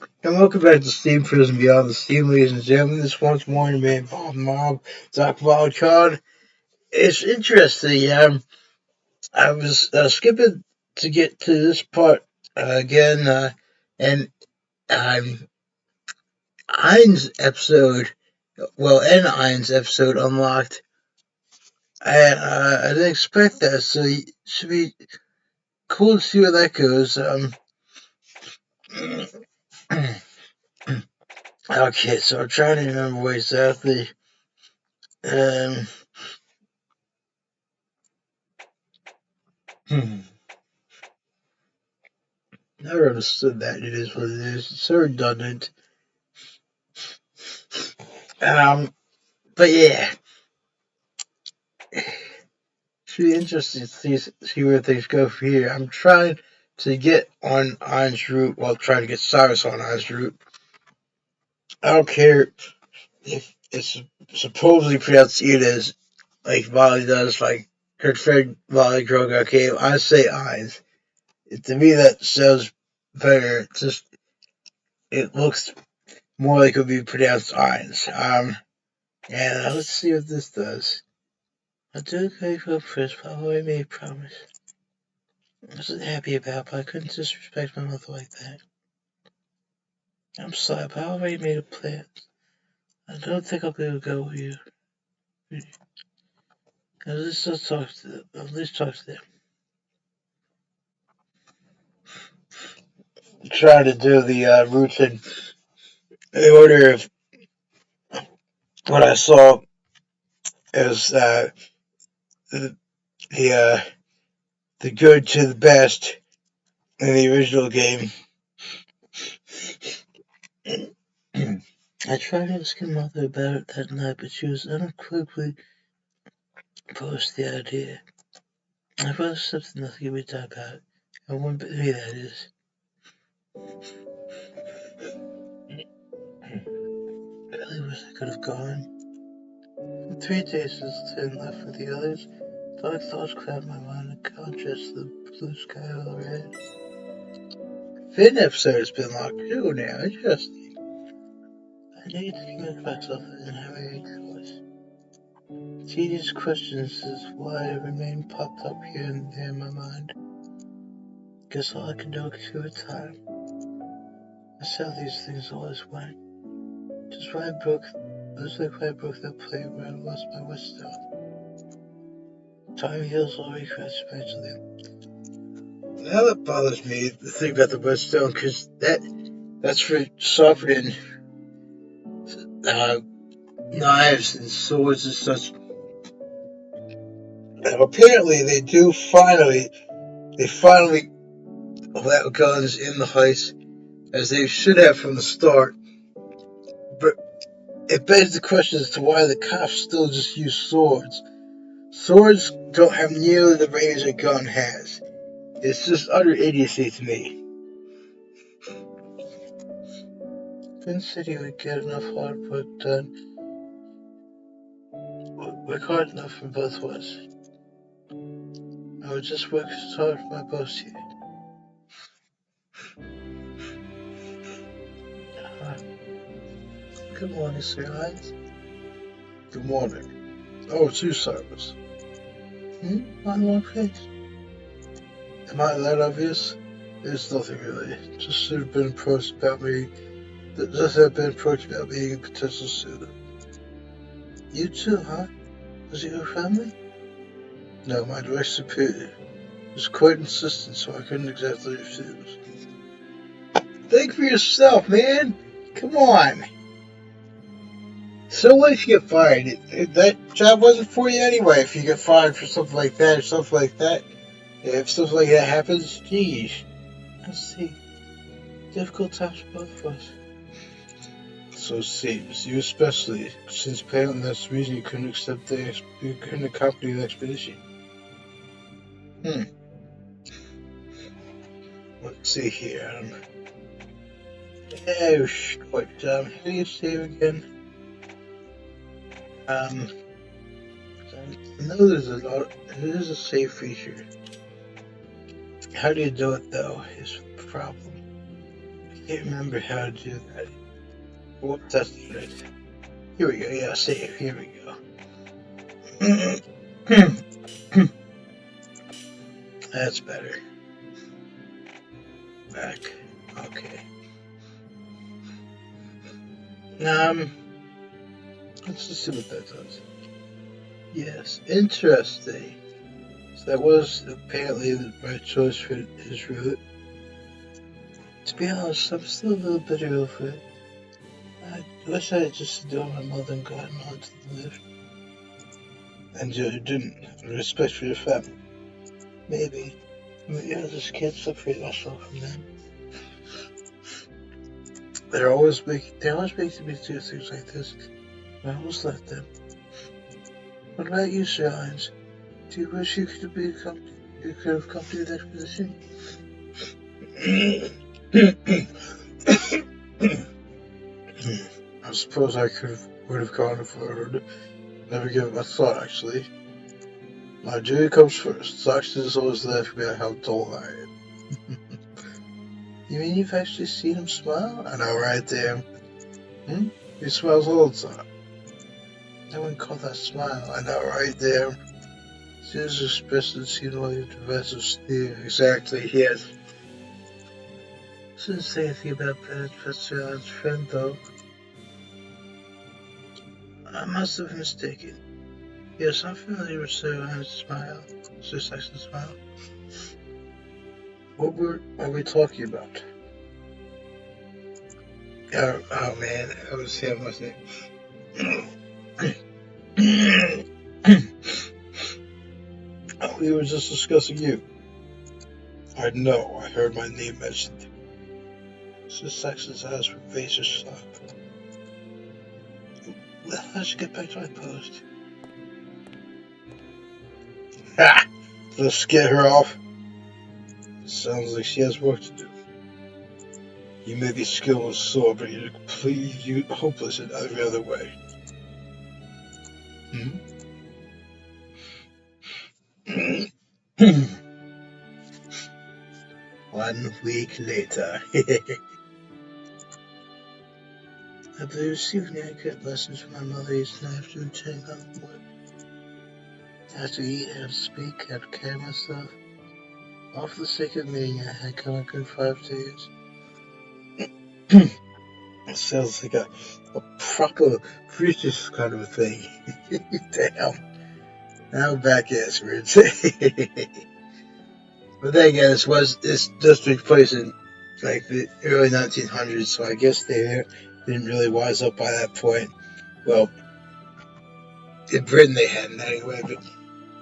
And welcome back to Steam Prison Beyond the Steam, ladies and gentlemen. This once more, man, Bob Mob, Doc Volcon. It's interesting. I was skipping to get to this part again, and um, Ines episode, an Ines episode unlocked, and I didn't expect that, so it should be cool to see where that goes. Okay, so I'm trying to remember what exactly. Um, Never understood that. It is what it is. It's so redundant. Um, but yeah, should be interesting to see where things go from here. I'm trying to get on Ein's route while trying to get Cyrus on Ein's route. I don't care if it's supposedly pronounced Ines, like Volley does, like her friend Volley Kroger. Okay, I say Ein's. To me, that sounds better. It looks more like it would be pronounced Ein's. And let's see what this does. I do agree for first, but I already made a promise. I wasn't happy about, but I couldn't disrespect my mother like that. I'm sorry, but I already made a plan. I don't think I'll be able to go with you. At least I'll talk to them. At least talk to them. Try to do the routes in order of what I saw as the the, uh, the good to the best in the original game. I tried to ask your mother about it that night, but she was unequivocally opposed to the idea. I brought something nothing can be done about it. And one bit me that is. Really wish I could have gone. For 3 days since Tim left with the others, dark thoughts crowded my mind in contrast to the blue sky of the red. Fifth episode has been locked too now. Interesting. I need to convince myself I didn't have any choice. Tedious questions is why I remain popped up here and there in my mind. Guess all I can do is give it time. That's how these things always went. Just when I broke, just like when I broke that plate where I lost my wisdom. Time heals all regrets eventually. Now that bothers me, the thing about the whetstone, because that's for sharpening uh, knives and swords and such. Now, apparently, they finally allow guns in the heist, as they should have from the start. But it begs the question as to why the cops still just use swords. Swords don't have nearly the range a gun has. It's just utter idiocy to me. Finn said he would get enough hard work done, work hard enough for both of us. I would just work as hard for my boss here. Uh, Good morning, Sir Hines. Good morning. Oh, it's you, Cyrus. On one face. Am I that obvious? There's nothing really. Just should have been approached about me. Just have been approached about being a potential suitor. You too, huh? Was it your family? No, my direct superior. It was quite insistent, so I couldn't exactly refuse. Think for yourself, man. Come on. So what if you get fired? That job wasn't for you anyway. If you get fired for something like that or something like that, if something like that happens, geez. I see. Difficult times for both of us. So it seems, you especially, since apparently that's the reason you you couldn't accompany the expedition. Hmm. Let's see here. Oh, what? How do you save again? I know there's a lot. There is a save feature. How do you do it though? Is the problem. Can't remember how to do that. What that's it. Here we go. Yeah, save. Here we go. That's better. Back. Okay. Let's just see what that does. Yes, interesting. So that was apparently the right choice for his route. To be honest, I'm still a little bitter over it. I wish I had just known my mother and gotten onto the lift. And you didn't. Respect for your family. Maybe. Maybe I just can't separate myself from them. They always make me do things like this. I always let them. What about you, Sir Ines? Do you wish you could have come to the expedition? I suppose I would have gone if I would never give it a thought, actually. My duty comes first. Saxon is always there for me how dull I am. You mean you've actually seen him smile? I know, right there. He smiles all the time. I wouldn't call that smile. I know, right there. His expression seemed like a divisive sneer. Exactly, yes. Shouldn't say anything about Professor Allen's friend, though. I must have been mistaken. Yes, I'm familiar with Sir Allen's smile. Sir Saxon's smile. What are we talking about? Oh man, I was saying my name. We were just discussing you. I know, I heard my name mentioned. Sir Saxon's eyes were razor sharp. Well, I should get back to my post. Ha! Let's get her off. Sounds like she has work to do. You may be skilled with sword, but you're completely hopeless in every other way. 1 week later. I've been receiving accurate lessons from my mother each night after returning home from work. I have to eat, I have to speak, I have to carry myself. All for the sake of meeting I had come a good 5 days. It sounds like a proper British kind of a thing. Damn. Now back afterwards. But then again, this does take place in like the early 1900s, so I guess they didn't really wise up by that point. Well, in Britain they hadn't anyway,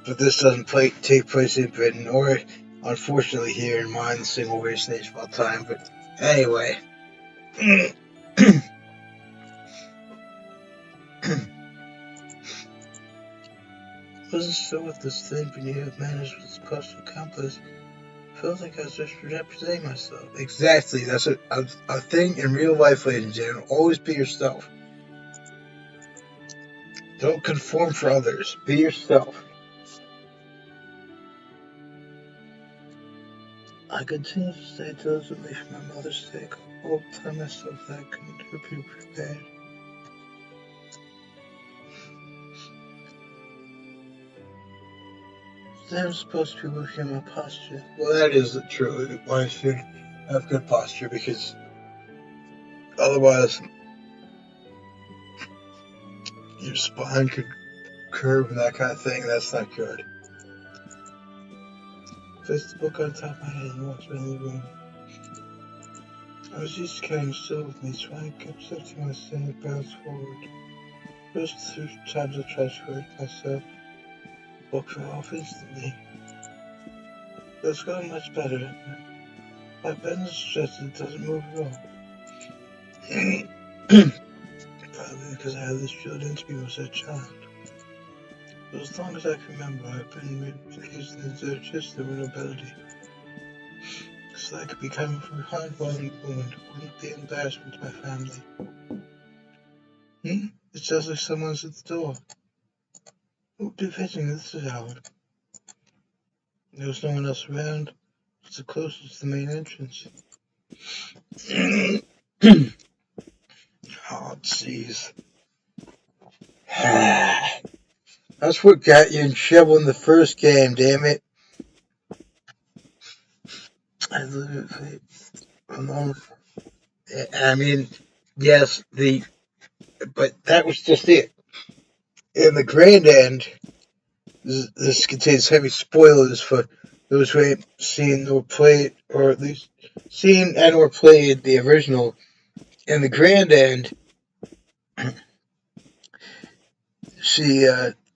but this doesn't take place in Britain, or unfortunately here in mine, single race nation of all time. But anyway. Wasn't sure what this thing beneath of manners was supposed to accomplish. Felt like I was just representing myself. Exactly, that's a thing in real life, ladies and gentlemen. Always be yourself. Don't conform for others. Be yourself. I continued to stay diligently for my mother's sake, all telling myself that I couldn't ever be prepared. I'm supposed to be working on my posture. Well, that is true. One should have good posture because otherwise your spine could curve and that kind of thing. That's not good. Placed the book on top of my head and walked around the room. I was used to carrying still with me, so I kept setting my standing bounce forward. First 3 times I tried to correct myself, the book fell off instantly. It was going much better. My pen is stretched and it doesn't move at all. Probably because I had this drilled into me as a child. But as long as I can remember, I've been using the just with ability. So I could be coming from behind one wound, wouldn't be an embarrassment to my family. It sounds like someone's at the door. Who would be visiting this hour? There was no one else around. It's the closest to the main entrance. Oh, jeez. That's what got you in trouble in the first game, damn it. I mean, yes, but that was just it. In the grand end, this contains heavy spoilers for those who ain't seen or played, or at least seen and or played the original. In the grand end, she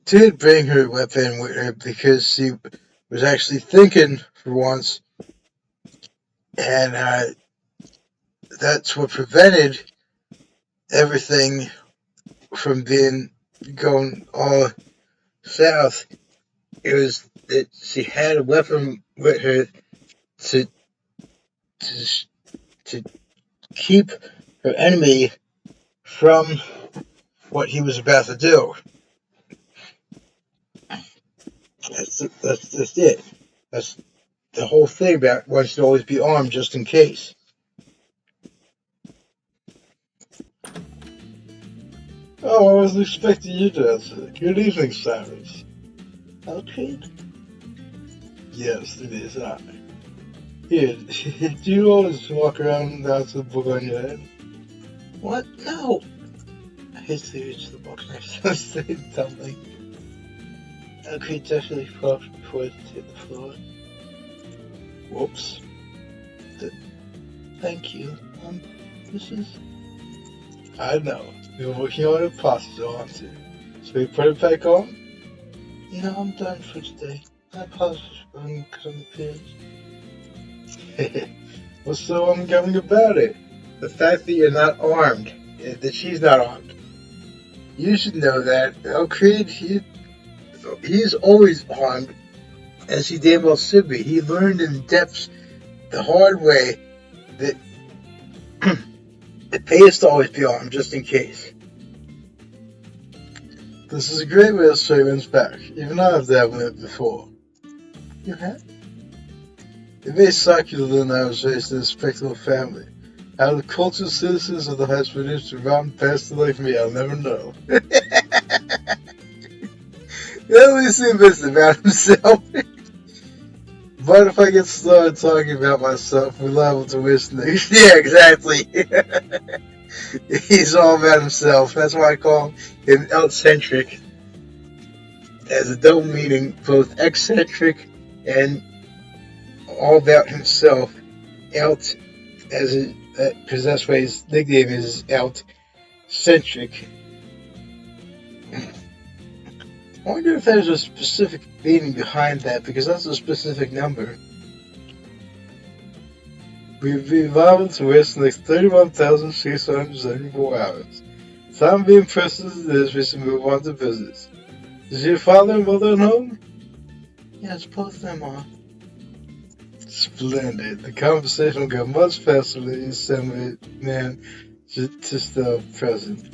did bring her weapon with her because she was actually thinking for once, and that's what prevented everything from being going all south. It was that she had a weapon with her to to, to keep her enemy from what he was about to do. That's just it. That's the whole thing about one should always be armed just in case. Oh, I was expecting you to answer. Good evening, Cyrus. Okay. Yes, it is I. Here, do you always walk around without the book on your head? What? No. I hate to reach the book next to say something. Okay, definitely crossed before it hit the floor. Whoops. Thank you. This is... I know. You're working on it pasta, aren't you? So we put it back on? No, I'm done for today. I apologize for running on the page. What's so ungovernable about it? The fact that you're not armed. That she's not armed. You should know that. Creed, he's always armed, as he damn well should be. He learned in the depths the hard way that it pays to always be armed, just in case. This is a great way to show one's back. Even I have dabbled in it before. You have? It may suck you to learn that I was raised in a respectable family. How the cultured citizens of the Heights produced a rotten bastard like me, I'll never know. At least he admits about himself. But if I get started talking about myself, we're liable to waste things. Yeah, exactly. He's all about himself. That's why I call him eccentric. As a double meaning, both eccentric and all about himself. Out, because that's why his nickname is out-centric. I wonder if there's a specific meaning behind that, because that's a specific number. We've evolved to waste like 31,674 hours. Time being precious as it is, we should move on to business. Is your father and mother at home? Yes, both of them are. Splendid. The conversation will go much faster than you send man just still present.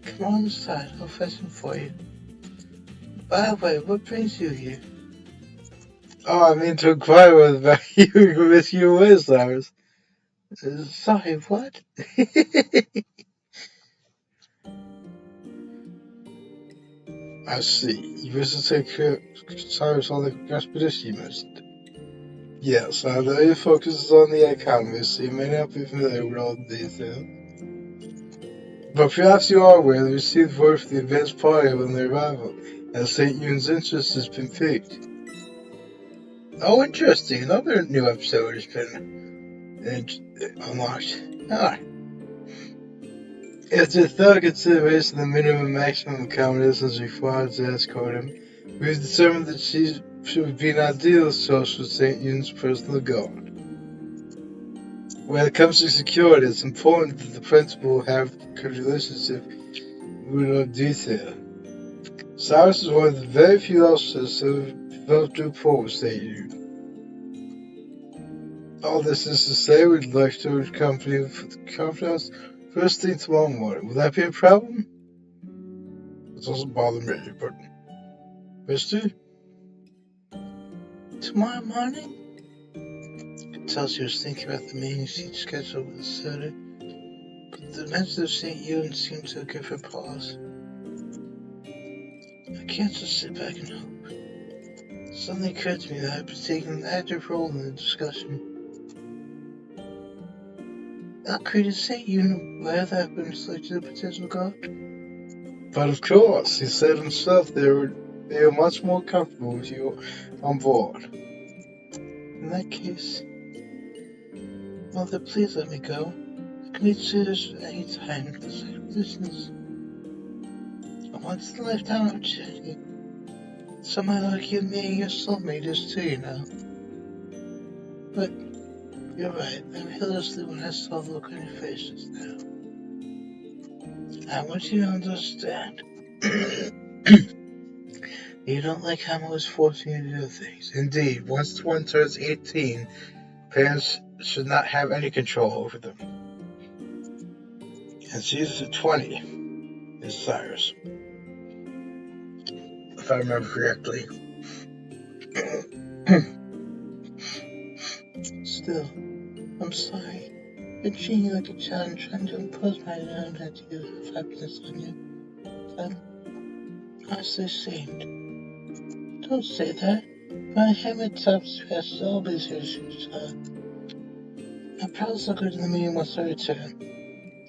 Come on inside, I'll fetch him for you. By the way, what brings you here? Oh, I mean to inquire about you with you away, Cyrus. Sorry, what? I see. You wish to take Cyrus on the expedition you mentioned. Yes, I know your focus is on the economy, so you may not be familiar with all the details. But perhaps you are aware that we received word from the advanced party on their arrival, and St. Ewan's interest has been piqued. Oh, interesting. Another new episode has been unlocked. Ah. After thorough consideration of the minimum and maximum accommodations required to escort him, we've determined that she would be an ideal source for St. Ewan's personal guard. When it comes to security, it's important that the principal have a good relationship with no detail. Cyrus is one of the very few officers who have developed rapport with St. Ewan. All this is to say, we'd like to accompany you for the conference first thing tomorrow morning. Will that be a problem? It doesn't bother me, but... Mister? Tomorrow morning? tell she was thinking about the meeting she'd scheduled with the soda, but the mention of St. Ewan seemed to give her pause. I can't just sit back and hope. It suddenly occurred to me that I'd been taking an active role in the discussion. Alcree, did St. Ewan aware that I've been selected a potential god? But of course, he said himself they were much more comfortable with you on board. In that case, Mother, please let me go. I can meet Cyrus at any time. This expedition is a once-in-a-lifetime opportunity. Somehow like you and me and your soulmate is too, you know. But you're right. I realized when I saw the look on your face just now. I want you to understand. You don't like how I'm always forcing you to do things. Indeed, once one turns 18, parents should not have any control over them. And she's at 20, is Cyrus. If I remember correctly. Still, I'm sorry. You're treating you like a child and trying to impose my own ideas of happiness on you. I'm honestly ashamed. Don't say that. My hammer top stress always here, child. I'll promise I'll go to the meeting once I return.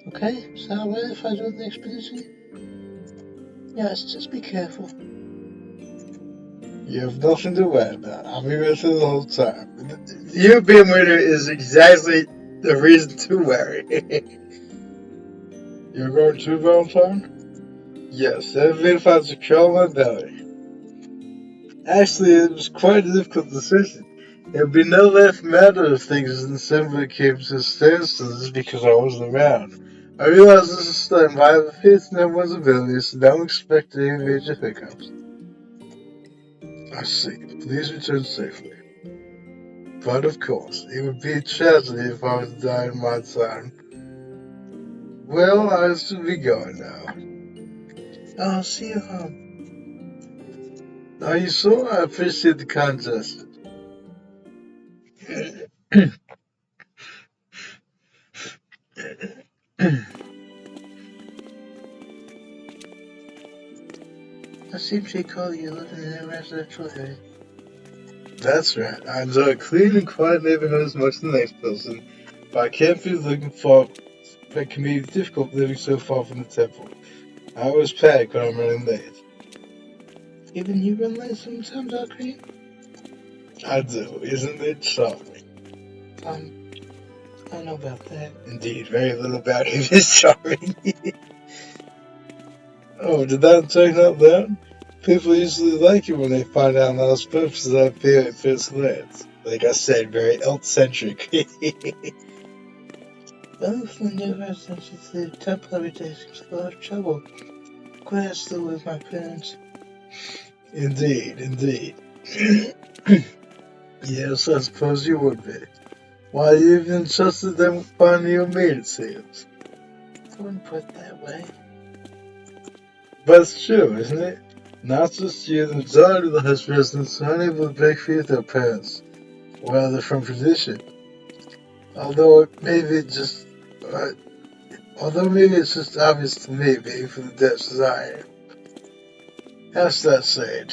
Okay? Is that alright if I do the expedition? Yes, just be careful. You have nothing to worry about. I'll be with you the whole time. You being with her is exactly the reason to worry. You're going to Valentine? Yes, that made if I secure my belly. Actually, it was quite a difficult decision. It would be no less matter if things in December came to a standstill just because I wasn't around. I realize this is time, but I have a faith in everyone's abilities, so don't expect any major hiccups. I see. Please return safely. But of course, it would be a tragedy if I was to die in my time. Well, I should be going now. I'll see you home. Are you sure? I appreciate the kind gesture. I seem to recall you living in a residential area. That's right. I enjoy a clean and quiet neighborhood as much as the next person, but I can't be looking for. It can be difficult living so far from the temple. I always panic when I'm running late. Even you run late sometimes, Alcree? I do. Isn't it charming? I know about that. Indeed, very little about it is charming. Oh, did that turn out loud? People usually like it when they find out how purposes I appear at first glance. Like I said, very elf-centric. Well, for the new residents of the temple every day seems like a lot of trouble. Glad I still with my parents. Indeed. Yes, I suppose you would be. Why, you even trusted them with finding your maid, it seems. I wouldn't put it that way. But it's true, isn't it? Not just you, the majority of the house residents are unable to break free with their parents, whether from tradition. Although maybe it's just obvious to me, being from the depths as I am. How's that saying?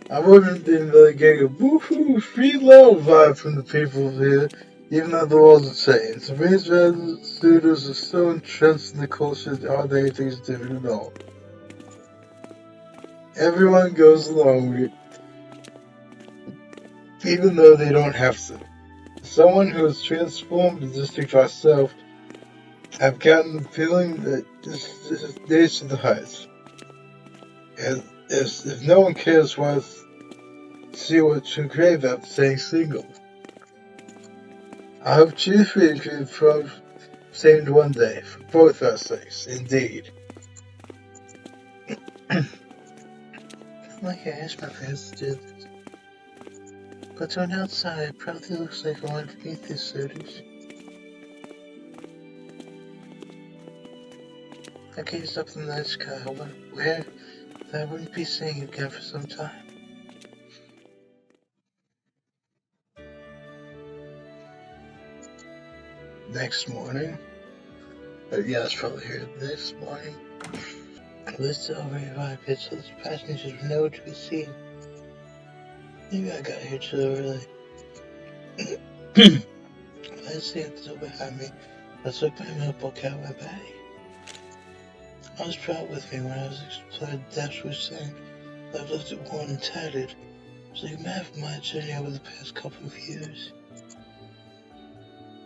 I wouldn't been really getting a woohoo, free love vibe from the people here, even though the walls are changed. The range resident students are so entrenched in the culture that hardly anything's different at all. Everyone goes along with it, even though they don't have to. Someone who has transformed the district myself, I've gotten the feeling that this is days to the heights. And if no one cares why see what's too grave about staying single. I hope chiefly it can be saved one day, for both our sakes, indeed. Like I asked my parents to do this. But to an outsider, it probably looks like I wanted to meet these suitors. I gazed up in the night sky, where I wouldn't be seeing again for some time. next morning. Yeah, it's probably here next morning. We're still very rapid, so the passengers were nowhere to be seen. Maybe I got here too early. I see the door behind me. I took my notebook out of my bag. I was proud with me when I was exploring the depths which saying I've looked at worn and tattered. It was like a map of my journey over the past couple of years.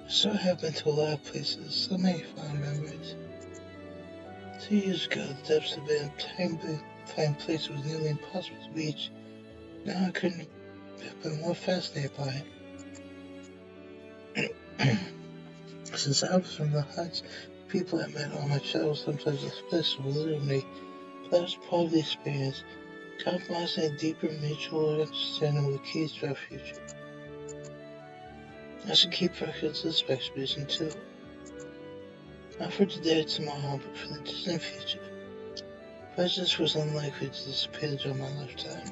I so have been to a lot of places, so many fond memories. 2 years ago, the depths of an untamed place was nearly impossible to reach. Now I couldn't have been more fascinated by it. Since I was from the huts, people I met on my travels sometimes expressed belittled me, but that was part of the experience. Compromising a deeper mutual understanding were the keys to our future. I should keep records of this expedition too. Not for today or tomorrow, but for the distant future. Prejudice was unlikely to disappear during my lifetime.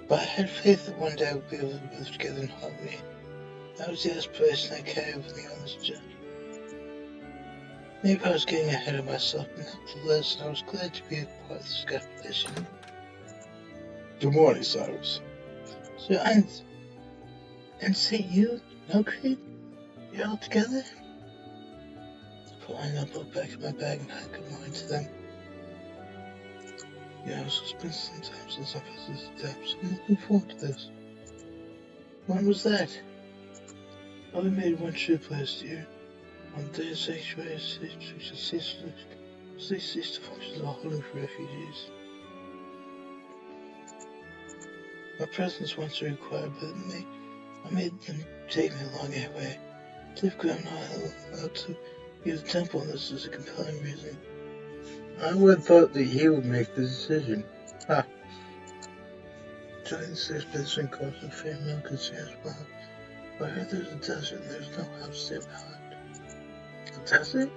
But I had faith that one day I would be able to live together in harmony. That was the aspiration I carried with me on this journey. Maybe I was getting ahead of myself, but nevertheless, I was glad to be a part of this expedition. Good morning, Cyrus. So, Ines, and see you, no Creed? You're all together? Pulling up back in my bag and I good morning to them. Yeah, it's been some time since I've visited the depths. I'm looking forward to this. When was that? I only made one trip last year. On the day of sanctuary, ceased to function as a holding for refugees. My presence once required, but I made them take me along anyway. Typically, I'm not allowed to use the temple, and this is a compelling reason. I would have thought that he would make the decision. Ha! Joining this expedition caused a fair amount of concern as well. I heard there's a desert and there's no house there behind. A desert?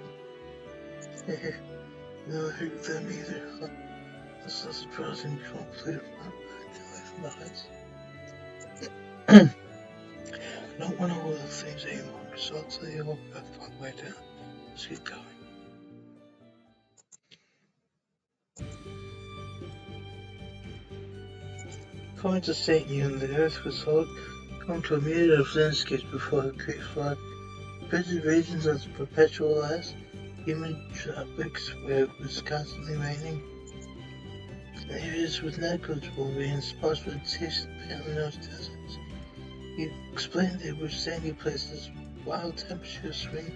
No, I heard them either, huh? That's not surprising. You won't play my life from the heights. I don't want to hold those things any longer, so I'll tell you all about the fun way down. Let's get going. According to St. Ewan, the earth was home to a myriad of landscapes before the Great Flood. Frigid regions of the perpetual ice, humid tropics where it was constantly raining, and areas with negligible rain, spots with taste apparently those deserts. He explained they were sandy places, wild temperatures swing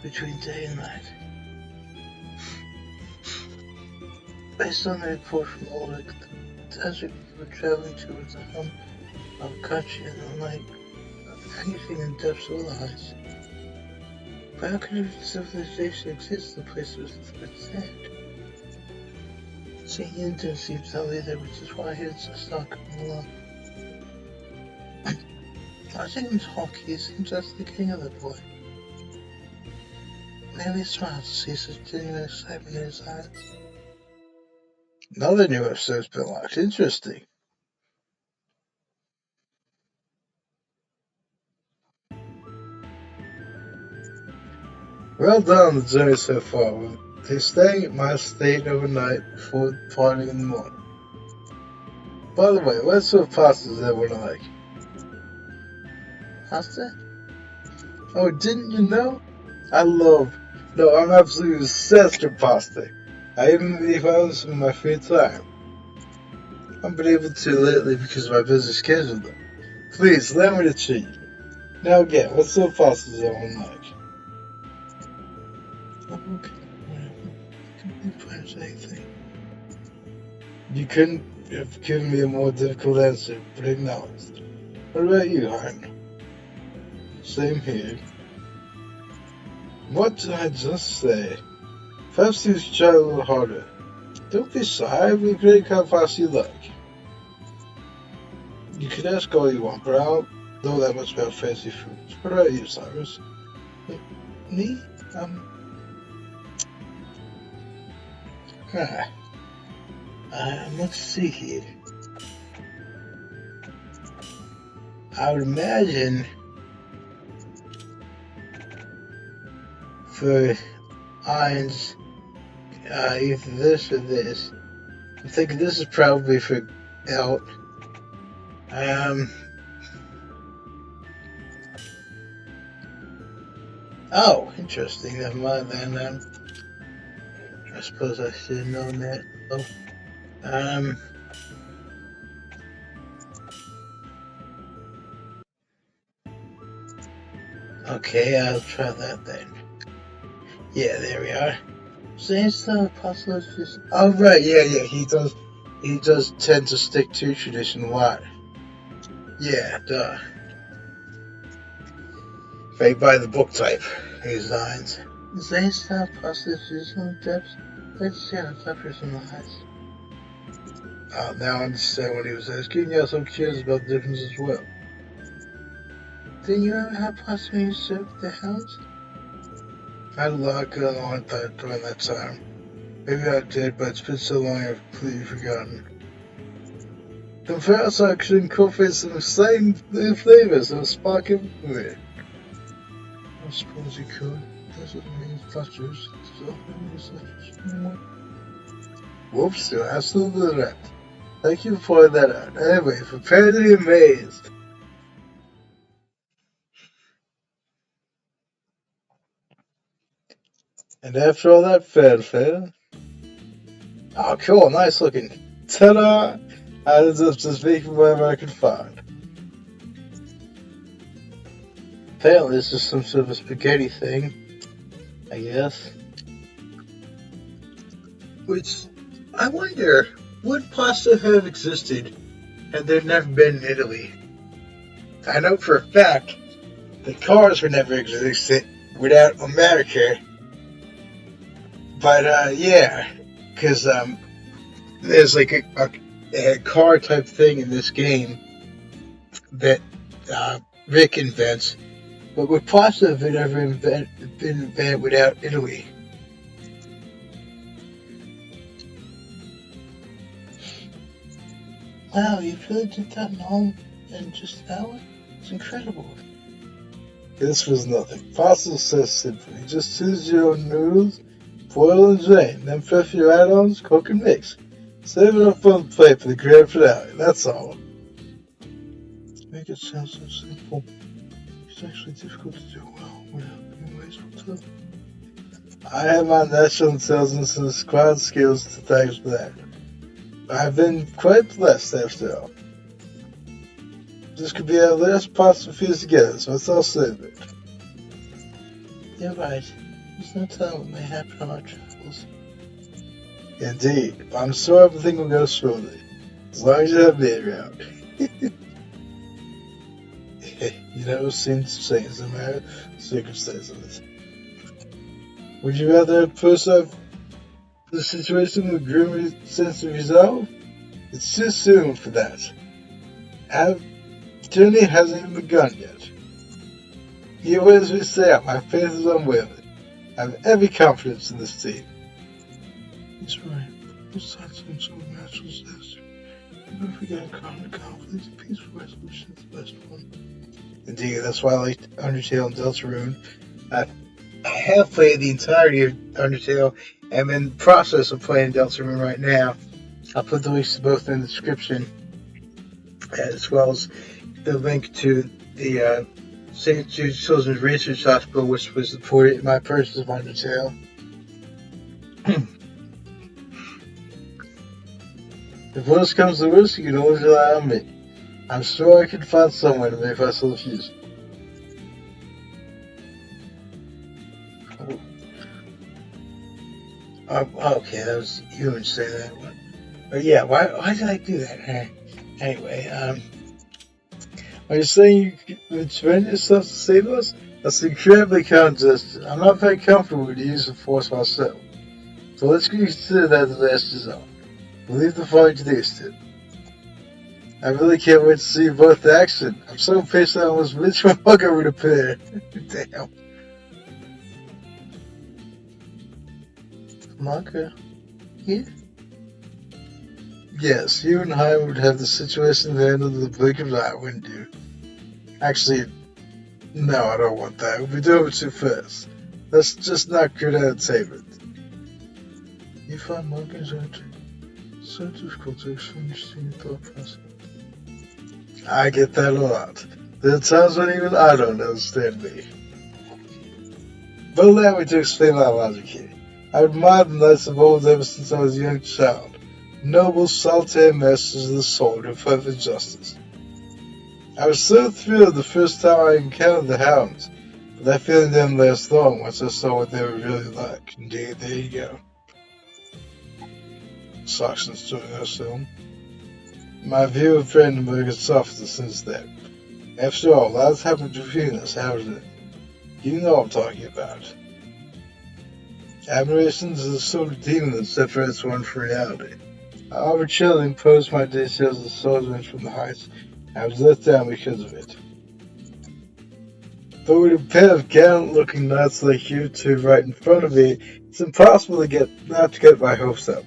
between day and night. Based on the report from Ulrich, the desert we were traveling to was the home of a country and unlike anything in the depths of the ice. But how could a civilization exist in a place with sand? St. Ian didn't seem to tell either, which is why he had just not come along. Watching him talk, he seems that's the king of the boy. Maybe he smiled to see such genuine excitement in his eyes. Another new episode's been locked. Interesting. Well done on the journey so far. They're staying at my estate overnight before departing in the morning. By the way, what sort of pasta does everyone like? Pasta? Oh, didn't you know? I'm absolutely obsessed with pasta. I even make those in my free time. I've been able to lately because of my busy schedule though. Please, allow me to treat you. Now again, what sort of pasta does everyone like? Okay, whatever. Anything. You couldn't have given me a more difficult answer, but acknowledged. What about you, Hein? Same here. What did I just say? Perhaps you should try a little harder. Don't be shy, be great how fast you like. You can ask all you want, but I don't know that much about fancy foods. What about you, Cyrus? Me? Let's see here. I would imagine for Ines, either this or this. I'm thinking this is probably for Gallant. Oh, interesting. Never mind then. I suppose I should have known that. Oh. Okay, I'll try that then. Yeah, there we are. Same stuff, possible just. Oh right, yeah, he does. He does tend to stick to tradition a lot. Yeah, duh. Right by the book type, his lines. Same stuff, possible traditional depths. Let's see how suffers in the heights. Now I understand what he was asking. Yes, I'm curious about the difference as well. Did you ever have possibly you served the house? I had a lot going on during that time. Maybe I did, but it's been so long I've completely forgotten. The first actually incorporates some exciting new flavors and a spark of it. I suppose you could. Doesn't mean touches. Whoops, you're absolutely right. Thank you for pointing that out. Anyway, prepare to be amazed. And after all that fanfare, oh cool, nice looking. Ta-da! I was just making whatever I could find. Apparently this is some sort of a spaghetti thing, I guess. Which, I wonder, would pasta have existed had there never been in Italy? I know for a fact that cars would never exist without America. But, yeah, because, there's like a car type thing in this game that, Rick invents. But would pasta have ever been invented without Italy? Wow, you really did that in just an hour? It's incredible. This was nothing. Pasta is so simple. You just choose your own noodles, boil and drain, then prep your add-ons, cook and mix. Save it up on the plate for the grand finale. That's all. Make it sound so simple. It's actually difficult to do well without being wasteful too. I have my natural intelligence and squad skills to thanks for that. I've been quite blessed after all. This could be our last pasta feast together, so let's all save it. You're right. There's no telling what may happen on our travels. Indeed, but I'm sure everything will go smoothly, as long as you have me around. You never seem to change no matter the circumstances. Would you rather push up the situation with grim sense of resolve? It's too soon for that. Our journey hasn't even begun yet. Even as we sail, my faith is unwavering. I have every confidence in this team. He's right. Besides some sort of natural disaster, even if we get a common conflict, a peaceful resolution is the best one. Indeed, that's why I like Undertale and Deltarune. I have played the entirety of Undertale. I'm in the process of playing Deltarune right now. I'll put the links to both in the description, as well as the link to the St. Jude Children's Research Hospital, which was supported in my purchase of Undertale. If worst comes to worst, you can always rely on me. I'm sure I can find someone to make myself useful. Okay, that was you would say that one. But yeah, why did I do that? Anyway, are you saying you would spend yourself to save us? That's incredibly congested. I'm not very comfortable with the use of force myself. So let's consider that the last result. We'll leave the fight to these two. I really can't wait to see you both in action. I'm so patient I almost missed my hug over the pair. Damn. Marker? Here? Yes, you and I would have the situation handled in the blink of an eye, wouldn't you? Actually, no, I don't want that. We'll be doing it too fast. That's just not good entertainment. You find monkeys aren't so difficult to understand your thought process. I get that a lot. There are times when even I don't understand me. But allow me to explain my logic here. I admire the knights of old ever since I was a young child. Noble, solitary masters of the sword and perfect justice. I was so thrilled the first time I encountered the hounds, but that feeling didn't last long once I saw what they were really like. Indeed, there you go. Saxon's doing us soon. My view of Brandenburg has softened since then. After all, lots happened between us, hasn't it? You know what I'm talking about. Admiration is the sort of demon that separates one from reality. I arbitrarily imposed my details as swordsman from the heights. I was let down because of it. But with a pair of gallant-looking knights like you two right in front of me, it's impossible not to get my hopes up.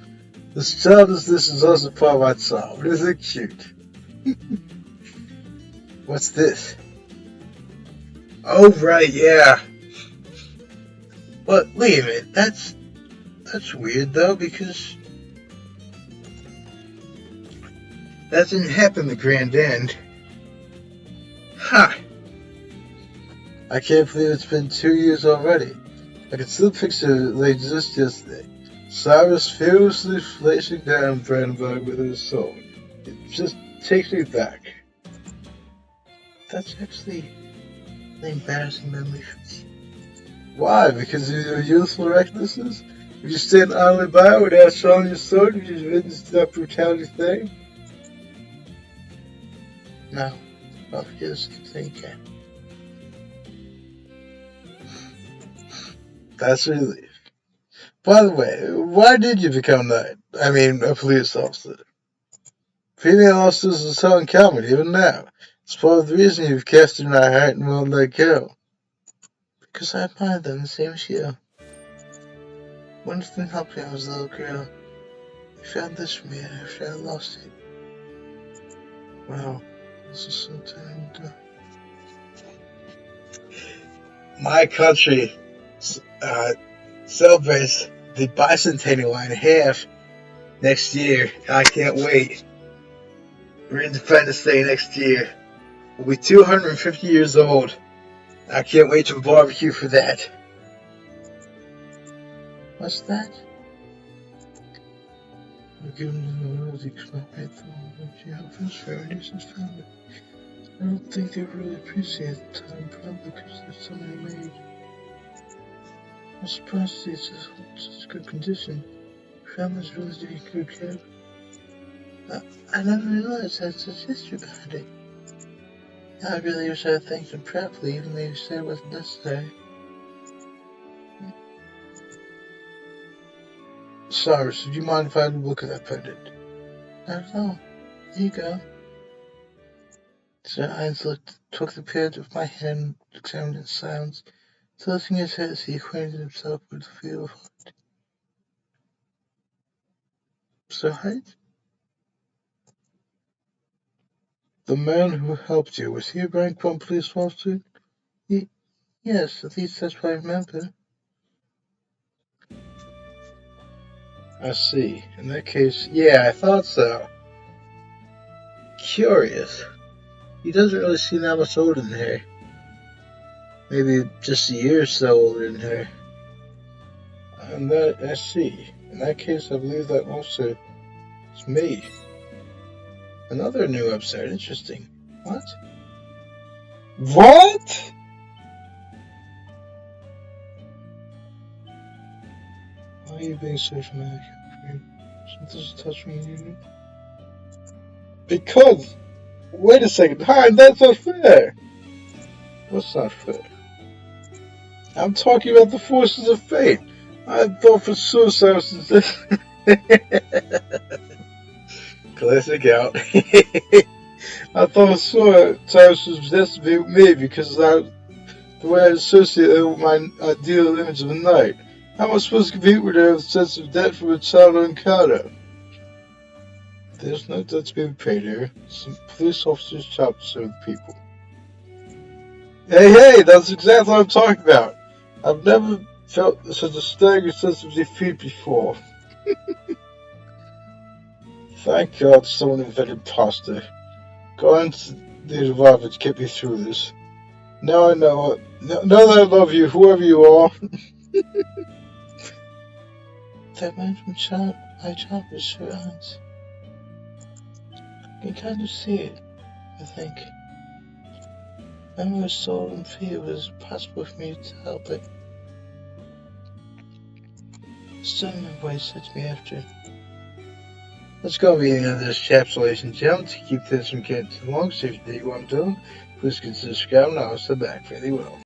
As child as this is also part of my charm. Isn't it cute? What's this? Oh, right, yeah. But wait a minute, that's weird though, because that didn't happen the Grand End. Ha! I can't believe it's been 2 years already. I can still picture they exist yesterday. Cyrus fearlessly flashing down Brandenburg with his sword. It just takes me back. That's actually an embarrassing memory for me. Why? Because of your youthful recklessness? Would you stand idly by without showing your sword if you witnessed that brutality thing? No. I'll forget the same thing again. That's a relief. By the way, why did you become a police officer? Female officers are so uncommon, even now. It's part of the reason you've cast in my heart and won't let go. Because I admire them the same as you. One thing helped me when I was a little girl. I found this for me after I lost it. Wow, this is so terrible. My country celebrates the bicentennial and a half next year. I can't wait. We're Independence Day next year. We'll be 250 years old. I can't wait to barbecue for that. What's that? We're given the world to commemorate the geophysicists family. I don't think they really appreciate the time probably because there's so many made. I'm surprised it's in such good condition. Families really do good care. I never realized I had such history behind it. I really wish I had thanked them properly, even though you said it wasn't necessary. Cyrus, would you mind if I had a look at that pendant? Not at all. Here you go. Sir Ines took the pendant of my hand and examined it in silence. Tilting his head as he acquainted himself with the feel of heart. Sir Ines? The man who helped you, was he a rank one police officer? Yes, at least that's what I remember. I see. In that case, yeah, I thought so. Curious. He doesn't really seem that much older than her. Maybe just a year or so older than her. And that, I see. In that case, I believe that also is me. Another new episode. Interesting. What? What? Why are you being so dramatic? Something's touching you. Because, wait a second, Hein, that's not fair. What's not fair? I'm talking about the forces of fate. I thought for suicide was this. Classic out. I thought Cyrus was destined to be with me because the way I associate it with my ideal image of a knight. How am I supposed to compete with her with a sense of debt from a child encounter? There's no debt to be paid here. Some police officers' job to serve the people. Hey, that's exactly what I'm talking about. I've never felt such a staggering sense of defeat before. Thank God someone invented pasta. Gallant's the revival to get me through this. Now I know. Now that I love you, whoever you are. That man from my childhood sure eyes. I can kind of see it, I think. Memory was so unclear it was impossible for me to tell, but I still remember what he said to me after. Let's go be the end of this chapter, ladies and gentlemen. To keep this from getting too long, so if you dig what I'm doing, please consider subscribing. I'll stay back fairly well.